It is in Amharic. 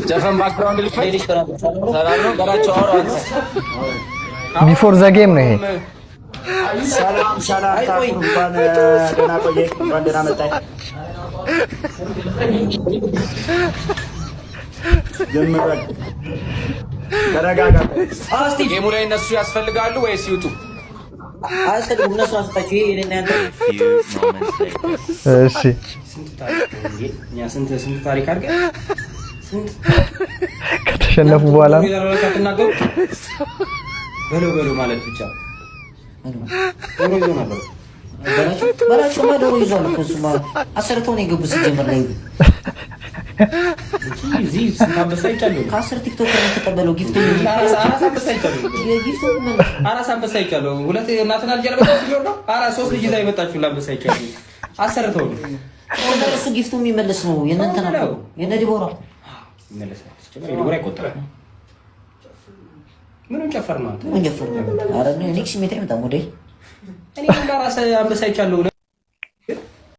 ዘፈን ባክግራውንድ ልጅ ሰላም ነው በላቸው አውራ ቢፎር ዘ ጌም ነው ይሄ። ሰላም ሰላም ታኩ እንኳን ደህና ቆየ እንኳን ደህና መጣይ። ጀምረን ተረጋጋ። እስቲ ጌሙ ላይ እነሱ ያስፈልጋሉ ወይስ ይውጡ? አያስፈልጉም። እነሱ አስጣችሁ ይሄ ለኛ አንተ እሺ ስንት ታሪክ አድርገን ከተሸነፉ በኋላ በሎ ማለት ብቻ ዶሮ ይዞ ነበር በላቸው ማዶሮ ይዟል። ከሱማ አሰርተው ነው የገቡት ሲጀመር ላይ እዚህ ስንታበሳ ይቻላል። ከአስር ቲክቶክ ነው የተቀበለው ጊፍት አራስ አንበሳ ይቻላል። ሁለት እናትና ልጅ አልበጣ ሲሆን ነው ሶስት ልጅ ይዛ የመጣችሁ ላንበሳ ይቻላል። አሰርተው ነው እሱ ጊፍቱ የሚመለስ ነው። የእናንተና የነ ዲቦራ ይመለሳል። ዲቦራ ይቆጠራል። ምንም ጨፈር ነው አንተ ምን ጨፈር ነው? አረ ኔክስት ሜታ ይመጣ ወደ እኔ ራስ አንበሳ ይቻላል።